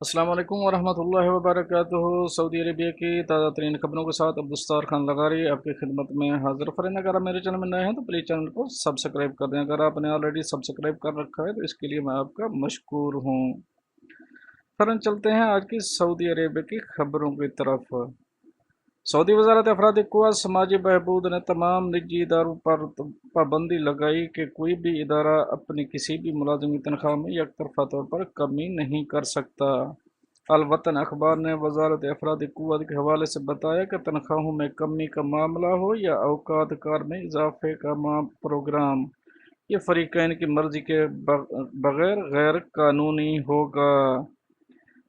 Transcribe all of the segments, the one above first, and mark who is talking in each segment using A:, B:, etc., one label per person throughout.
A: अस्सलाम वालेकुम वरहमतुल्लाहि वबरकातुहू। सऊदी अरेबिया की ताज़ा तरीन खबरों के साथ अब्दुस्तार खान लगारी आपकी खिदमत में हाजिर। फ़रन अगर आप मेरे चैनल में नए हैं तो प्लीज़ चैनल को सब्सक्राइब कर दें। अगर आपने ऑलरेडी सब्सक्राइब कर रखा है तो इसके लिए मैं आपका मशकूर हूँ। फ़रन चलते हैं आज की सऊदी अरेबिया की खबरों की तरफ। सऊदी वज़ारत अफराद क़ुव्वत समाजी बहबूद ने तमाम निजी इदारों पर पाबंदी लगाई कि कोई भी इदारा अपनी किसी भी मुलाजिम की तनख्वाह में यकतरफा तौर पर कमी नहीं कर सकता। अल वतन अखबार ने वज़ारत अफराद क़ुव्वत के हवाले से बताया कि तनख्वाहों में कमी का मामला हो या औकात कार में इजाफे का प्रोग्राम, ये फ़रीक़ैन की मर्ज़ी के बग़ैर गैर कानूनी होगा।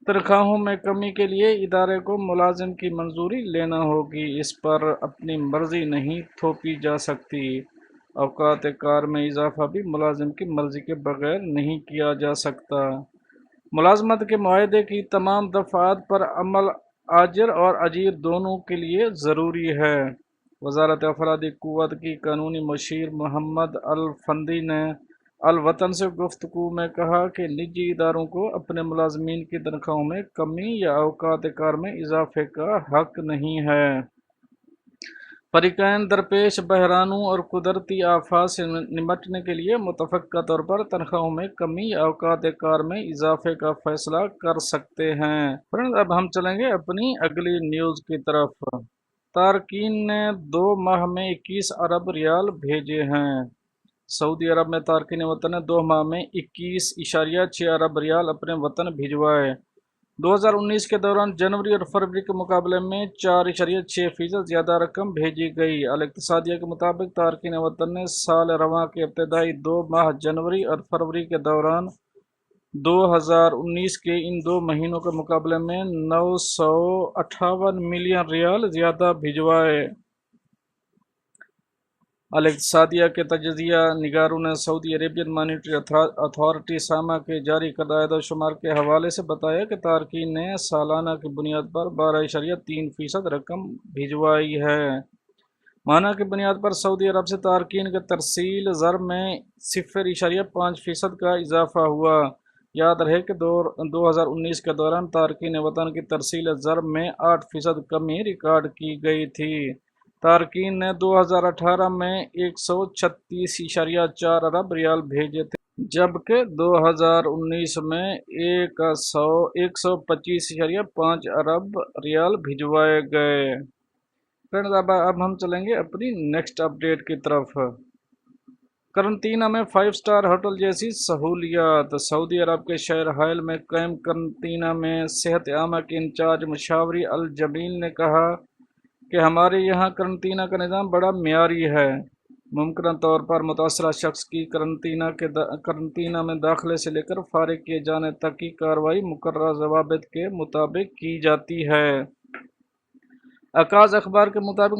A: तनख्वाहों में कमी के लिए इदारे को मुलाजिम की मंजूरी लेना होगी, इस पर अपनी मर्ज़ी नहीं थोपी जा सकती। औकात कार में इजाफा भी मुलाजिम की मर्ज़ी के बग़ैर नहीं किया जा सकता। मुलाजमत के मुआहदे की तमाम दफ़ात पर अमल आजिर और अजीर दोनों के लिए ज़रूरी है। वज़ारत अफराद क़ुव्वत की कानूनी मशीर मोहम्मद अल फंदी ने अल वतन से गुफ्तगू में कहा कि निजी इदारों को अपने मुलाजमीन की तनख्वाहों में कमी या औकात कार में इजाफे का हक नहीं है। फ़रीक़ैन दरपेश बहरानों और कुदरती आफात से निमटने के लिए मुतफ़क्का तौर पर तनख्वाहों में कमी या औकात कार में इजाफे का फ़ैसला कर सकते हैं। फ्रेंड्स, अब हम चलेंगे अपनी अगली न्यूज़ की तरफ। तारकीन ने 2 माह में 21 अरब रियाल भेजे हैं। सऊदी अरब में तारकीन वतन ने 2 माह में 21.6 अरब रियाल अपने वतन भिजवाए। 2019 के दौरान जनवरी और फरवरी के मुकाबले में 4.6% ज़्यादा रकम भेजी गई। अल इत्तेसादिया के मुताबिक तारकीन वतन ने साल रवां के इब्तदाई 2 माह जनवरी और फरवरी के दौरान 2019 के इन 2 महीनों के मुकाबले में 958 मिलियन रियाल ज़्यादा भिजवाए। अल इत्तेसादिया के तजिया निगारों ने सऊदी अरेबियन मॉनिटरी अथॉरिटी सामा के जारी करदा अदद शुमार के हवाले से बताया कि तारकीन ने सालाना की बुनियाद पर 12.3% रकम भिजवाई है। माना की बुनियाद पर सऊदी अरब से तारकीन के तरसील ज़र में 0.5% का इजाफा हुआ। याद रहे कि 2019 के दौरान तारकीन वतन की तरसील ज़र में 8% कमी रिकॉर्ड की गई थी। तारकीन ने 2018 में 136.4 अरब रियाल भेजे थे, जबकि 2019 में 125.5 अरब रियाल भिजवाए गए। फ्रेंड्स, अब हम चलेंगे अपनी नेक्स्ट अपडेट की तरफ। करंतना में 5 स्टार होटल जैसी सहूलियात। सऊदी अरब के शहर हायल में कायम करंतना में सेहत आमा के इंचार्ज मुशावरी अल जमील ने कहा कि हमारे यहाँ करंतना का निज़ाम बड़ा मियारी है। मुमकिन तौर पर मुतासरा शख्स की करंतना में दाखिले से लेकर फारिग किए जाने तक की कार्रवाई मुकर्रर ज़वाबित के मुताबिक की जाती है। अकाज़ अखबार के मुताबिक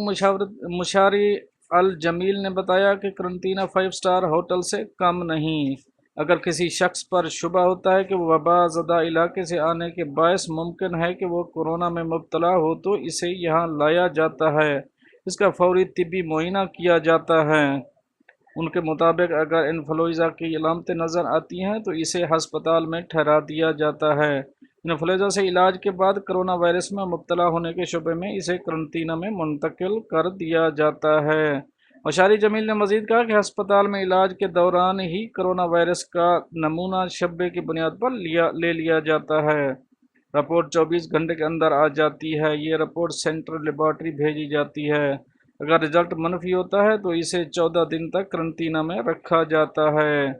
A: मुशारी अल जमील ने बताया कि करंतना 5 स्टार होटल से कम नहीं। अगर किसी शख्स पर शुबा होता है कि वो वबा ज़दा इलाके से आने के बायस मुमकिन है कि वो कोरोना में मुब्तला हो तो इसे यहाँ लाया जाता है। इसका फौरी तिब्बी मुआयना किया जाता है। उनके मुताबिक अगर इन्फ्लुएंजा की अलामतें नज़र आती हैं तो इसे हस्पताल में ठहरा दिया जाता है। इन्फ्लुएंजा से इलाज के बाद कोरोना वायरस में मुब्तला होने के शुबे में इसे करंतना में मुंतकिल कर दिया जाता है। मुशारी जमील ने मजीद कहा कि हस्पताल में इलाज के दौरान ही कोरोना वायरस का नमूना शब्बे की बुनियाद पर ले लिया जाता है। रिपोर्ट 24 घंटे के अंदर आ जाती है। ये रिपोर्ट सेंट्रल लेबॉर्ट्री भेजी जाती है। अगर रिजल्ट मनफी होता है तो इसे 14 दिन तक करंतना में रखा जाता है।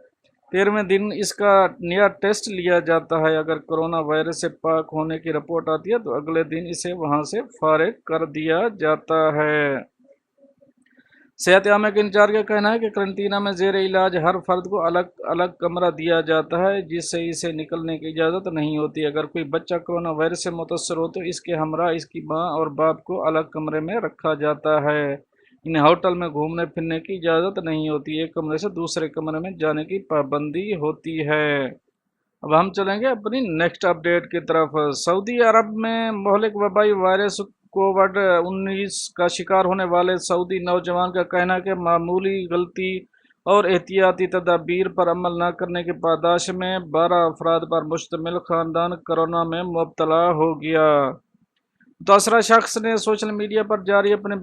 A: 13वें दिन इसका नया टेस्ट लिया जाता है। अगर कोरोना वायरस से पाक होने की रिपोर्ट आती है तो अगले दिन इसे वहां से फारिग कर दिया जाता है। सेहत आमा के इंचार्ज का कहना है कि करंतना में ज़ेर इलाज हर फर्द को अलग अलग कमरा दिया जाता है, जिससे इसे निकलने की इजाज़त नहीं होती। अगर कोई बच्चा कोरोना वायरस से मुतासर हो तो इसके हमरा इसकी माँ और बाप को अलग कमरे में रखा जाता है। इन्हें होटल में घूमने फिरने की इजाज़त नहीं होती। एक कमरे से दूसरे कमरे में जाने की पाबंदी होती है। अब हम चलेंगे अपनी नेक्स्ट अपडेट की तरफ। सऊदी अरब में मोहलिक वबाई वायरस कोविड-19 का शिकार होने वाले सऊदी नौजवान का कहना है कि मामूली गलती اور احتیاطی تدابیر پر عمل نہ کرنے کی پاداش میں 12 افراد پر مشتمل خاندان کورونا میں مبتلا ہو گیا۔ متاثرہ شخص نے سوشل میڈیا پر جاری اپنے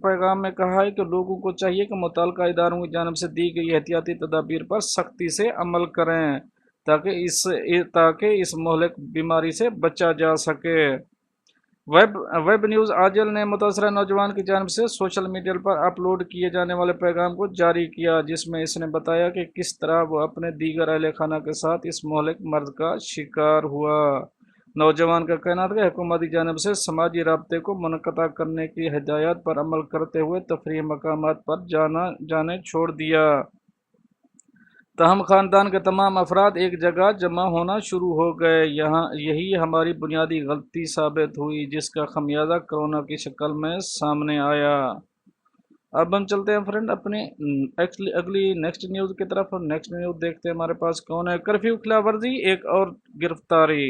A: پیغام میں کہا ہے کہ لوگوں کو چاہیے کہ متعلقہ اداروں کی جانب سے دی گئی احتیاطی تدابیر پر سختی سے عمل کریں تاکہ اس مہلک بیماری سے بچا جا سکے۔ ویب نیوز آجل نے متاثرہ نوجوان کی جانب سے سوشل میڈیا پر اپلوڈ کیے جانے والے پیغام کو جاری کیا، جس میں اس نے بتایا کہ کس طرح وہ اپنے دیگر اہل خانہ کے ساتھ اس مہلک مرض کا شکار ہوا۔ نوجوان کا کہنا تھا کہ حکومت کی جانب سے سماجی رابطے کو منقطع کرنے کی ہدایات پر عمل کرتے ہوئے تفریحی مقامات پر جانے چھوڑ دیا۔ تاہم خاندان کے تمام افراد ایک جگہ جمع ہونا شروع ہو گئے۔ یہی ہماری بنیادی غلطی ثابت ہوئی، جس کا خمیازہ کورونا کی شکل میں سامنے آیا۔ اب ہم چلتے ہیں فرینڈ اپنی اگلی نیکسٹ نیوز کی طرف۔ نیکسٹ نیوز دیکھتے ہیں ہمارے پاس کون ہے۔ کرفیو خلاف ورزی ایک اور گرفتاری۔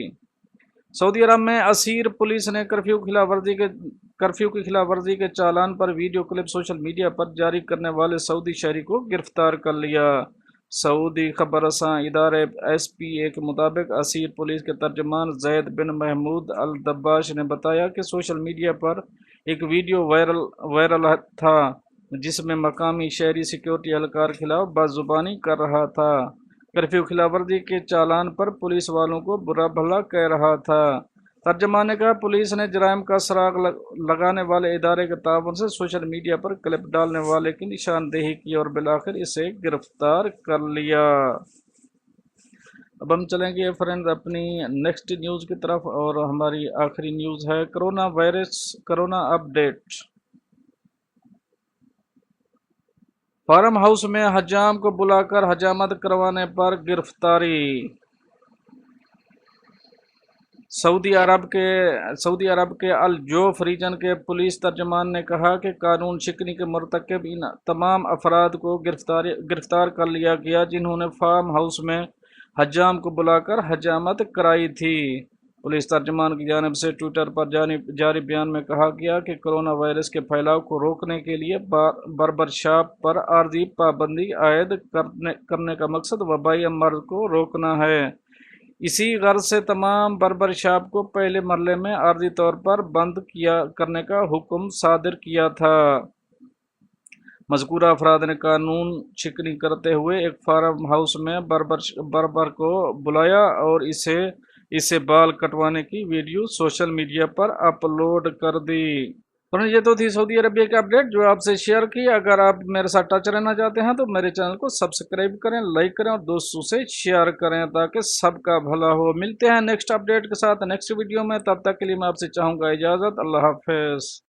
A: سعودی عرب میں اسیر پولیس نے کرفیو کی خلاف ورزی کے چالان پر ویڈیو کلپ سوشل میڈیا پر جاری کرنے والے سعودی شہری کو گرفتار کر لیا۔ سعودی خبر رساں ادارے ایس پی اے کے مطابق اسیر پولیس کے ترجمان زید بن محمود الدباش نے بتایا کہ سوشل میڈیا پر ایک ویڈیو وائرل تھا جس میں مقامی شہری سیکیورٹی اہلکار خلاف بدزبانی کر رہا تھا۔ کرفیو خلاف ورزی کے چالان پر پولیس والوں کو برا بھلا کہہ رہا تھا۔ ترجمان نے کہا پولیس نے جرائم کا سراغ لگانے والے ادارے کے تعاون سے سوشل میڈیا پر کلپ ڈالنے والے کی نشاندہی کی اور بالآخر اسے گرفتار کر لیا۔ اب ہم چلیں گے فرینڈ اپنی نیکسٹ نیوز کی طرف، اور ہماری آخری نیوز ہے کورونا اپڈیٹ۔ فارم ہاؤس میں حجام کو بلا کر حجامت کروانے پر گرفتاری۔ سعودی عرب کے الجوف ریجن کے پولیس ترجمان نے کہا کہ قانون شکنی کے مرتکب ان تمام افراد کو گرفتار کر لیا گیا جنہوں نے فارم ہاؤس میں حجام کو بلا کر حجامت کرائی تھی۔ پولیس ترجمان کی جانب سے ٹویٹر پر جاری بیان میں کہا گیا کہ کورونا وائرس کے پھیلاؤ کو روکنے کے لیے باربر شاپ پر عارضی پابندی عائد کرنے کا مقصد وبائی امراض کو روکنا ہے۔ اسی غرض سے تمام باربر شاپ کو پہلے مرحلے میں عارضی طور پر بند کرنے کا حکم صادر کیا تھا۔ مذکورہ افراد نے قانون شکنی کرتے ہوئے ایک فارم ہاؤس میں باربر کو بلایا اور اسے بال کٹوانے کی ویڈیو سوشل میڈیا پر اپلوڈ کر دی۔ یہ تو تھی سعودی عربیہ کی اپڈیٹ جو آپ سے شیئر کی۔ اگر آپ میرے ساتھ ٹچ رہنا چاہتے ہیں تو میرے چینل کو سبسکرائب کریں، لائک کریں اور دوستوں سے شیئر کریں تاکہ سب کا بھلا ہو۔ ملتے ہیں نیکسٹ اپڈیٹ کے ساتھ نیکسٹ ویڈیو میں، تب تک کے لیے میں آپ سے چاہوں گا اجازت۔ اللہ حافظ۔